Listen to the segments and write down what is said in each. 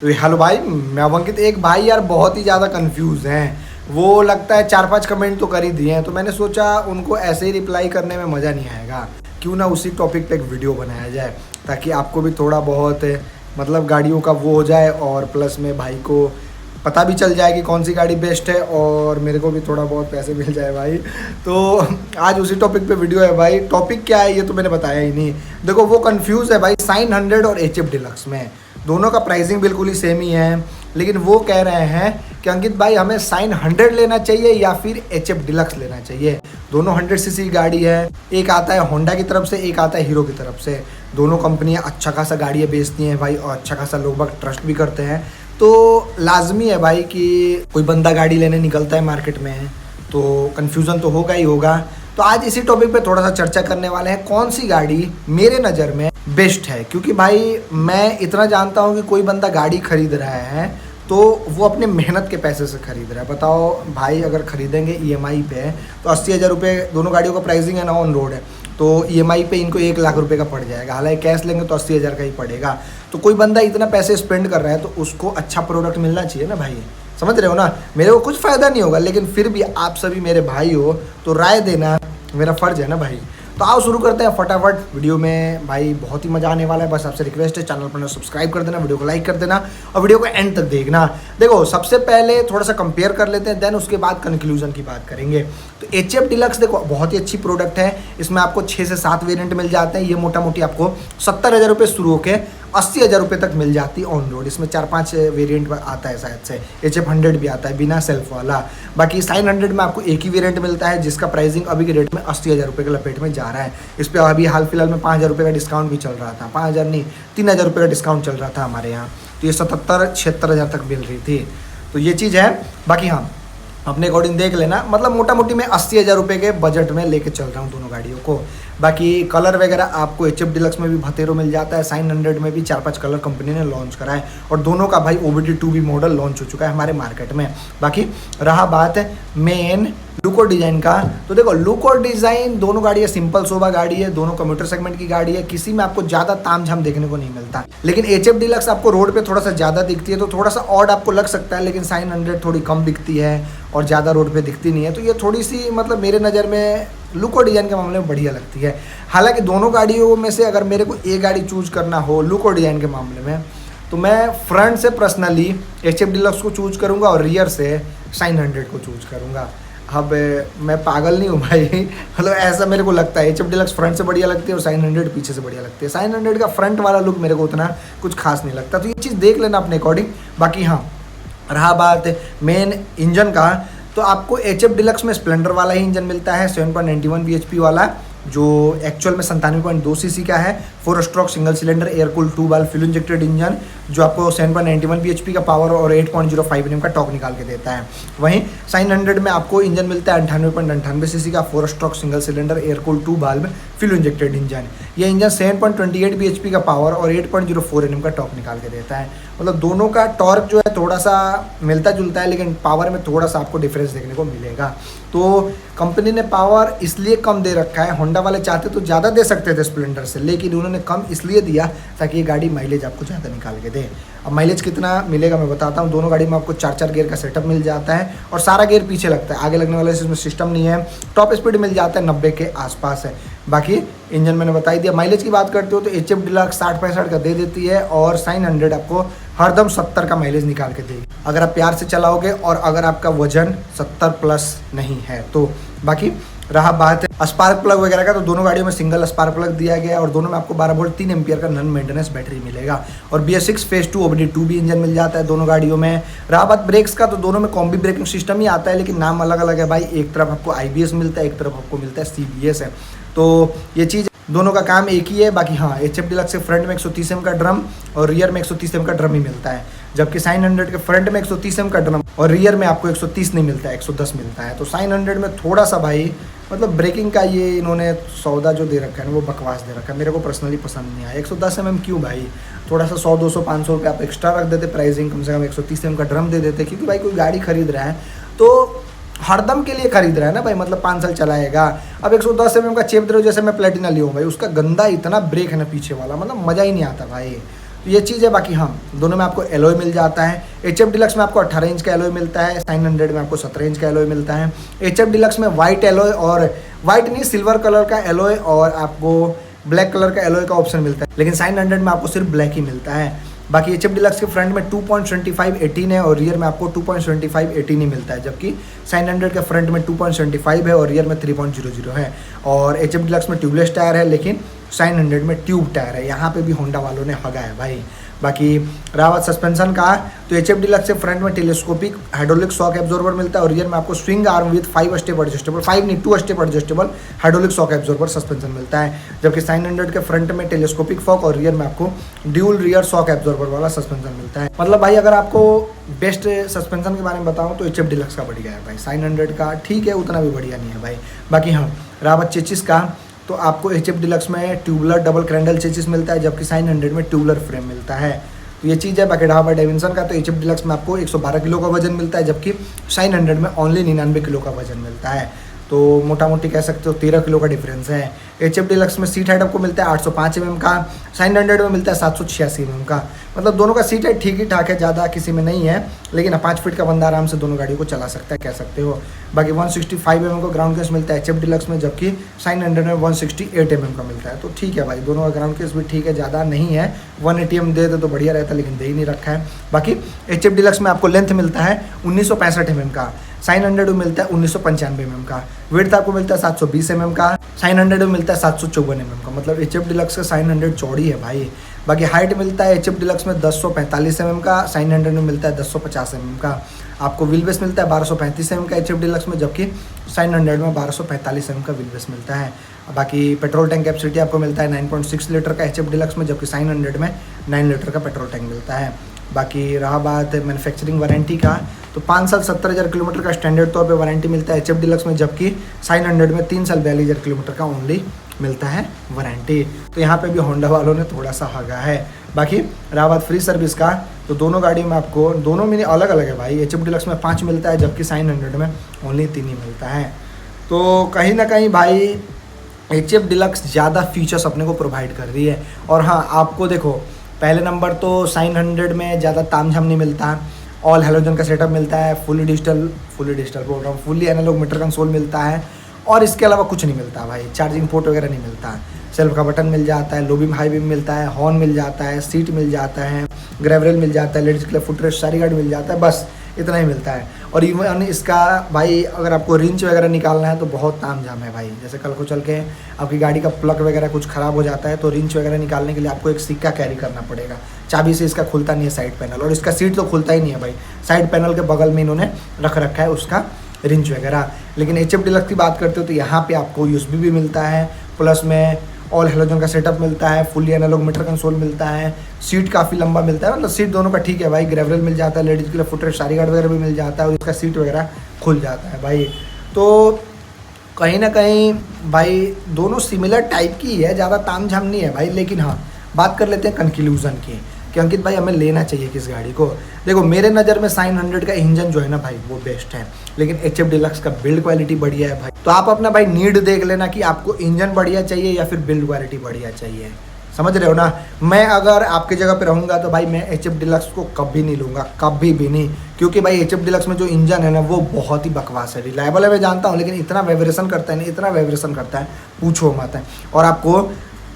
तो हेलो भाई, मैं अंकित। एक भाई यार बहुत ही ज़्यादा कंफ्यूज हैं। वो लगता है 4-5 कमेंट तो कर ही दिए हैं, तो मैंने सोचा उनको ऐसे ही रिप्लाई करने में मज़ा नहीं आएगा, क्यों ना उसी टॉपिक पे एक वीडियो बनाया जाए ताकि आपको भी थोड़ा बहुत मतलब गाड़ियों का वो हो जाए और प्लस में भाई को पता भी चल जाए कि कौन सी गाड़ी बेस्ट है और मेरे को भी थोड़ा बहुत पैसे मिल जाए भाई। तो आज उसी टॉपिक पे वीडियो है भाई। टॉपिक क्या है ये तो मैंने बताया ही नहीं। देखो, वो कंफ्यूज है भाई साइन 100 और HF डिलक्स में। दोनों का प्राइसिंग बिल्कुल ही सेम ही है, लेकिन वो कह रहे हैं कि अंकित भाई हमें साइन 100 लेना चाहिए या फिर HF डिलक्स लेना चाहिए। दोनों 100cc की गाड़ी है। एक आता है होंडा की तरफ से, एक आता है हीरो की तरफ से। दोनों कंपनियां अच्छा खासा गाड़ियाँ बेचती हैं भाई और अच्छा खासा लोग बाग ट्रस्ट भी करते हैं। तो लाजमी है भाई कि कोई बंदा गाड़ी लेने निकलता है मार्केट में तो कन्फ्यूज़न तो होगा ही होगा। तो आज इसी टॉपिक पे थोड़ा सा चर्चा करने वाले हैं, कौन सी गाड़ी मेरे नज़र में बेस्ट है। क्योंकि भाई मैं इतना जानता हूँ कि कोई बंदा गाड़ी खरीद रहा है तो वो अपने मेहनत के पैसे से खरीद रहा है। बताओ भाई, अगर खरीदेंगे EMI पे तो 80,000 रुपये दोनों गाड़ियों का प्राइसिंग है ना, ऑन रोड है, तो EMI पे इनको 1 लाख रुपए का पड़ जाएगा। हालांकि कैश लेंगे तो 80,000 का ही पड़ेगा। तो कोई बंदा इतना पैसे स्पेंड कर रहा है तो उसको अच्छा प्रोडक्ट मिलना चाहिए ना भाई। समझ रहे हो ना? मेरे को कुछ फ़ायदा नहीं होगा, लेकिन फिर भी आप सभी मेरे भाई हो तो राय देना मेरा फ़र्ज़ है ना भाई। तो आओ शुरू करते हैं फटाफट वीडियो में। भाई बहुत ही मज़ा आने वाला है। बस आपसे रिक्वेस्ट है, चैनल पर सब्सक्राइब कर देना, वीडियो को लाइक कर देना और वीडियो को एंड तक देखना। देखो, सबसे पहले थोड़ा सा कंपेयर कर लेते हैं, देन उसके बाद कंक्लूजन की बात करेंगे। तो HF डिलक्स देखो बहुत ही अच्छी प्रोडक्ट है। इसमें आपको 6 से 7 वेरिएंट मिल जाते हैं। ये मोटा मोटी आपको 70,000 रुपये शुरू होकर 80,000 रुपये तक मिल जाती है ऑन रोड। इसमें 4-5 वेरिएंट आता है शायद से। HF 100 भी आता है बिना सेल्फ वाला। बाकी साइन 100 में आपको एक ही वेरिएंट मिलता है जिसका प्राइसिंग अभी के रेट में 80,000 रुपये के लपेट में जा रहा है। इस पर अभी हाल फिलहाल में 5,000 रुपये का डिस्काउंट भी चल रहा था। 5,000 नहीं, 3,000 रुपये का डिस्काउंट चल रहा था हमारे यहाँ। तो ये 77-76,000 तक मिल रही थी। तो ये चीज़ है। बाकी हाँ, अपने अकॉर्डिंग देख लेना। मतलब मोटा मोटी मैं 80,000 रुपये के बजट में लेके चल रहा हूँ दोनों गाड़ियों को। बाकी कलर वगैरह आपको HF डिलक्स में भी भतेरो मिल जाता है। साइन 100 में भी 4-5 कलर कंपनी ने लॉन्च करा है और दोनों का भाई OBD2 भी मॉडल लॉन्च हो चुका है हमारे मार्केट में। बाकी रहा बात मेन लुक और डिज़ाइन का, तो देखो लुक और डिज़ाइन दोनों गाड़ी है सिंपल सोबा गाड़ी है। दोनों कम्यूटर सेगमेंट की गाड़ी है। किसी में आपको ज़्यादा तामझाम देखने को नहीं मिलता। लेकिन HF डिलक्स आपको रोड पे थोड़ा सा ज़्यादा दिखती है तो थोड़ा सा ऑड आपको लग सकता है। लेकिन साइन 100 थोड़ी कम दिखती है और ज़्यादा रोड पे दिखती नहीं है। तो ये थोड़ी सी मतलब मेरे नज़र में लुक और डिज़ाइन के मामले में बढ़िया लगती है। हालांकि दोनों गाड़ियों में से अगर मेरे को एक गाड़ी चूज़ करना हो लुक और डिज़ाइन के मामले में, तो मैं फ्रंट से पर्सनली HF डिलक्स को चूज़ करूँगा और रियर से साइन 100 को चूज़ करूँगा। अब मैं पागल नहीं हूँ भाई, मतलब ऐसा मेरे को लगता है। HF डिलक्स फ्रंट से बढ़िया लगती है और साइन 100 पीछे से बढ़िया लगती है। साइन 100 का फ्रंट वाला लुक मेरे को उतना कुछ खास नहीं लगता। तो ये चीज़ देख लेना अपने अकॉर्डिंग। बाकी हाँ, रहा बात मेन इंजन का, तो आपको HF डिलक्स में स्प्लेंडर वाला ही इंजन मिलता है, 7.91 bhp वाला, जो एक्चुअल में 97.2 cc का है। 4 stroke single cylinder air cooled 2 बाल फ्यूल इंजेक्टेड इंजन जो आपको 7.91 bhp का पावर और 8.05 Nm का टॉर्क निकाल के देता है। वहीं साइन 100 में आपको इंजन मिलता है 98.98 cc का 4 stroke single cylinder air cooled 2 बाल फ्यूल इंजेक्टेड इंजन। ये इंजन 7.28 bhp का पावर और 8.04 Nm का टॉर्क निकाल के देता है। मतलब दोनों का टॉर्क जो है थोड़ा सा मिलता जुलता है, लेकिन पावर में थोड़ा सा आपको डिफरेंस देखने को मिलेगा। तो कंपनी ने पावर इसलिए कम दे रखा है। होंडा वाले चाहते तो ज़्यादा दे सकते थे स्प्लेंडर से, लेकिन उन्होंने कम इसलिए दिया ताकि ये गाड़ी माइलेज आपको ज़्यादा निकाल के दे। अब माइलेज कितना मिलेगा मैं बताता हूँ। दोनों गाड़ी में आपको 4-4 गियर का सेटअप मिल जाता है और सारा गियर पीछे लगता है, आगे लगने वाला इसमें सिस्टम नहीं है। टॉप स्पीड मिल जाता है 90 के आसपास है। बाकी इंजन मैंने बता ही दिया। माइलेज की बात करते हो तो HF डिलक्स 60-65 का दे देती है और साइन 100 आपको हरदम 70 का माइलेज निकाल के देगी अगर आप प्यार से चलाओगे और अगर आपका वजन 70 प्लस नहीं है तो। बाकी रहा बात स्पार्क प्लग वगैरह का, तो दोनों गाड़ियों में सिंगल स्पार्क प्लग दिया गया है और दोनों में आपको 12 वोल्ट 3 एम्पियर का नॉन मेंटेनेंस बैटरी मिलेगा। और BS6 फेज 2 OBD2 भी इंजन मिल जाता है दोनों गाड़ियों में। रहा बात ब्रेक्स का, तो दोनों में कॉम्बी ब्रेकिंग सिस्टम ही आता है, लेकिन नाम अलग अलग है भाई। एक तरफ आपको IBS मिलता है, एक तरफ आपको मिलता है CBS है। तो ये चीज़ दोनों का काम एक ही है। बाकी हाँ, HF डिलक्स से फ्रंट में 130 mm का ड्रम और रियर में 130 mm का ड्रम ही मिलता है, जबकि साइन 100 के फ्रंट में 130 mm का ड्रम और रियर में आपको 130 नहीं मिलता है, 110 मिलता है। तो साइन 100 में थोड़ा सा भाई मतलब ब्रेकिंग का ये इन्होंने सौदा जो दे रखा है ना वो बकवास दे रखा है। मेरे को पर्सनली पसंद नहीं आया। 110 mm क्यों भाई? थोड़ा सा 100, 200, 500 रुपये आप एक्स्ट्रा रख देते प्राइसिंग, कम से कम 130 mm का ड्रम दे देते। क्योंकि भाई कोई गाड़ी खरीद रहा है तो हरदम के लिए खरीद रहा है ना भाई, मतलब 5 साल चलाएगा। अब 110 mm का चेप दे रहे हो, जैसे मैं प्लेटिना लिया हूँ भाई, उसका गंदा इतना ब्रेक है ना पीछे वाला, मतलब मज़ा ही नहीं आता भाई। तो ये चीज़ है। बाकी हाँ, दोनों में आपको एलॉय मिल जाता है। HF डिलक्स में आपको 18 इंच का एलॉय मिलता है, 900 में आपको 17 इंच का एलॉय मिलता है। HF डिलक्स में वाइट एलॉय और वाइट नहीं सिल्वर कलर का एलॉय और आपको ब्लैक कलर का एलॉय का ऑप्शन मिलता है, लेकिन 900 में आपको सिर्फ ब्लैक ही मिलता है। बाकी HF डिलक्स के फ्रंट में 2.25 18 है और रियर में आपको 2.25 18 ही मिलता है, जबकि 900 के फ्रंट में 2.75 है और रियर में 3.00 है। और HF डिलक्स में ट्यूबलेस टायर है, लेकिन 900 में ट्यूब टायर है। यहाँ पे भी होंडा वालों ने हगा है भाई। बाकी रहा बात सस्पेंशन का, तो HF डिलक्स से फ्रंट में टेलीस्कोपिक हाइड्रोलिक शॉक एब्जॉर्बर मिलता है और रियर में आपको swing arm with 5 step adjustable 5 नहीं 2 step adjustable hydraulic shock absorber suspension मिलता है, जबकि 900 के फ्रंट में टेलीस्कोपिक फॉक और रियर में आपको ड्यूल रियर शॉक एब्जॉर्बर वाला सस्पेंशन मिलता है। मतलब भाई अगर आपको बेस्ट सस्पेंशन के बारे में बताऊँ तो HF डिलक्स का बढ़िया है भाई। 900 का ठीक है, उतना भी बढ़िया नहीं है भाई। बाकी हाँ, रहा बात चेचिस का, तो आपको HF डिलक्स में ट्यूबुलर डबल क्रैंडल चेचिस मिलता है, जबकि 900 में ट्यूबुलर फ्रेम मिलता है। तो ये चीज़ है। बाकी रहा बात डेविंसन का, तो HF डिलक्स में आपको 112 किलो का वजन मिलता है, जबकि 900 में ओनली 99 किलो का वजन मिलता है। तो मोटा मोटी कह सकते हो 13 किलो का डिफरेंस है। HF डिलक्स में सीट हाइट आपको मिलता है 805 mm का, 900 में मिलता है 786 mm का। मतलब दोनों का सीट हाइट ठीक ही ठाक है, ज़्यादा किसी में नहीं है, लेकिन 5 फीट का बंदा आराम से दोनों गाड़ियों को चला सकता है, कह सकते हो। बाकी 165 mm का ग्राउंड केस मिलता है HF डिलक्स में, जबकि 900 में 168 mm का मिलता है। तो ठीक है भाई, दोनों का ग्राउंड केस भी ठीक है, ज़्यादा नहीं है। 180 mm दे दे तो बढ़िया रहता, लेकिन दे ही नहीं रखा है। बाकी HF डिलक्स में आपको लेंथ मिलता है 1965 mm का, 900 में मिलता है 1995 mm का। विड्थ आपको मिलता है 720 mm का, 900 में मिलता है 754 mm का। मतलब HF डिलक्स का 900 चौड़ी है भाई। बाकी हाइट मिलता है HF डिलक्स में 1045 mm का, 900 में मिलता है 1050 mm का। आपको व्हील बेस मिलता है 1235 mm का HF डिलक्स में, जबकि 900 में 1245 mm का व्हील बेस मिलता है। बाकी पेट्रोल टैंक कैपेसिटी आपको मिलता है 9.6 लीटर का HF डिलक्स में, जबकि 900 में 9 लीटर का पेट्रोल टैंक मिलता है। बाकी रहा बात मैन्युफैक्चरिंग वारंटी का, तो 5 साल 70,000 किलोमीटर का स्टैंडर्ड तौर पे वारंटी मिलता है HF डिलक्स में, जबकि 900 में 3 साल 42,000 किलोमीटर का ओनली मिलता है वारंटी। तो यहाँ पे भी होंडा वालों ने थोड़ा सा हगा है। बाकी रहा बात फ्री सर्विस का, तो दोनों गाड़ी में आपको दोनों में अलग अलग है भाई। HF डिलक्स में 5 मिलता है, जबकि 900 में ओनली 3 ही मिलता है। तो कहीं ना कहीं भाई HF डिलक्स ज़्यादा फीचर्स अपने को प्रोवाइड कर रही है। और हाँ, आपको देखो पहले नंबर तो 900 में ज़्यादा तामझाम नहीं मिलता, ऑल हेलोजन का सेटअप मिलता है, फुली डिजिटल बोल रहा हूँ, फुली एनालॉग मीटर कंसोल मिलता है, और इसके अलावा कुछ नहीं मिलता भाई। चार्जिंग पोर्ट वगैरह नहीं मिलता, सेल्फ का बटन मिल जाता है, लो बीम हाई बीम मिलता है, हॉर्न मिल जाता है, सीट मिल जाता है, ग्रेवरेल मिल जाता है, लेडीज क्लब फुटरेस्ट सारी गार्ड मिल जाता है, बस इतना ही मिलता है। और इवन इसका भाई अगर आपको रिंच वगैरह निकालना है तो बहुत तामझाम है भाई। जैसे कल को चल के आपकी गाड़ी का प्लग वगैरह कुछ ख़राब हो जाता है तो रिंच वगैरह निकालने के लिए आपको एक सिक्का कैरी करना पड़ेगा। चाबी से इसका खुलता नहीं है साइड पैनल, और इसका सीट तो खुलता ही नहीं है भाई। साइड पैनल के बगल में इन्होंने रख रखा है उसका रिंच वगैरह। लेकिन HF डिलक्स की बात करते हो तो यहाँ पे आपको USB भी मिलता है, प्लस में ऑल हेलोजन का सेटअप मिलता है, फुली एनालॉग मीटर कंसोल मिलता है, सीट काफ़ी लंबा मिलता है, मतलब सीट दोनों का ठीक है भाई। ग्रेवरल मिल जाता है, लेडीज के लिए फुटरेस्ट सारी गार्ड वगैरह भी मिल जाता है, और इसका सीट वगैरह खुल जाता है भाई। तो कहीं ना कहीं भाई दोनों सिमिलर टाइप की है, ज़्यादा तामझाम नहीं है भाई। लेकिन हाँ, बात कर लेते हैं कंक्लूजन की कि अंकित भाई हमें लेना चाहिए किस गाड़ी को। देखो मेरे नज़र में 900 का इंजन जो है ना भाई वो बेस्ट है, लेकिन HF डिलक्स का बिल्ड क्वालिटी बढ़िया है भाई। तो आप अपना भाई नीड देख लेना कि आपको इंजन बढ़िया चाहिए या फिर बिल्ड क्वालिटी बढ़िया चाहिए, समझ रहे हो ना। मैं अगर आपकी जगह पे रहूँगा तो भाई मैं HF डिलक्स को कभी नहीं लूँगा, कभी भी नहीं, क्योंकि भाई HF डिलक्स में जो इंजन है ना वो बहुत ही बकवास है। रिलायबल है मैं जानता हूँ, लेकिन इतना वाइब्रेशन करता है ना, इतना वाइब्रेशन करता है पूछो मत है। और आपको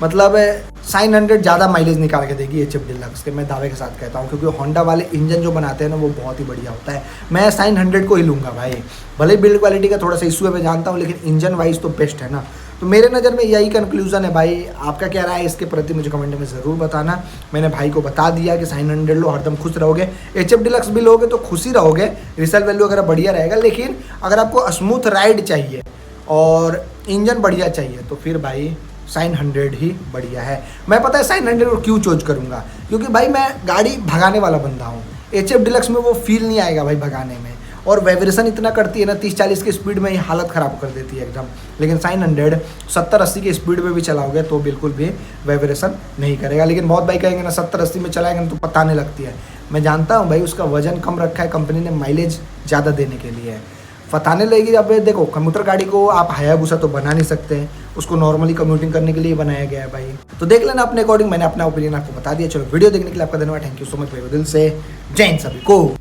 मतलब 900 ज़्यादा माइलेज निकाल के देगी HF डिलक्स के, मैं दावे के साथ कहता हूँ, क्योंकि होंडा वाले इंजन जो बनाते हैं ना वो बहुत ही बढ़िया होता है। मैं 900 को ही लूँगा भाई, भले बिल्ड क्वालिटी का थोड़ा सा इशू है मैं जानता हूँ, लेकिन इंजन वाइज तो बेस्ट है ना। तो मेरे नज़र में यही कंक्लूजन है भाई। आपका क्या राय है इसके प्रति मुझे कमेंट में ज़रूर बताना। मैंने भाई को बता दिया कि 900 लो, हरदम खुश रहोगे। HF डिलक्स भी लोगे तो खुश ही रहोगे, रिसेल वैल्यू वगैरह बढ़िया रहेगा। लेकिन अगर आपको स्मूथ राइड चाहिए और इंजन बढ़िया चाहिए तो फिर भाई 900 ही बढ़िया है। मैं पता है 900 को क्यों चूज करूँगा, क्योंकि भाई मैं गाड़ी भगाने वाला बंदा हूँ। HF डिलक्स में वो फील नहीं आएगा भाई भगाने में, और वाइब्रेशन इतना करती है ना 30-40 की स्पीड में ही हालत ख़राब कर देती है एकदम। लेकिन 900 70-80 की स्पीड में भी चलाओगे तो बिल्कुल भी वाइब्रेशन नहीं करेगा। लेकिन बहुत भाई कहेंगे ना 70-80 में चलाएंगे तो पताने लगती है। मैं जानता हूँ भाई उसका वजन कम रखा है कंपनी ने माइलेज ज़्यादा देने के लिए। फताने लगेगी। अब देखो कंप्यूटर गाड़ी को आप हायाबुसा तो बना नहीं सकते हैं, उसको नॉर्मली कम्यूटिंग करने के लिए बनाया गया है भाई। तो देख लेना अपने अकॉर्डिंग, मैंने अपना ओपिनियन आपको बता दिया। चलो वीडियो देखने के लिए आपका धन्यवाद, थैंक यू सो मच भाई, दिल से जय हिंद सभी को।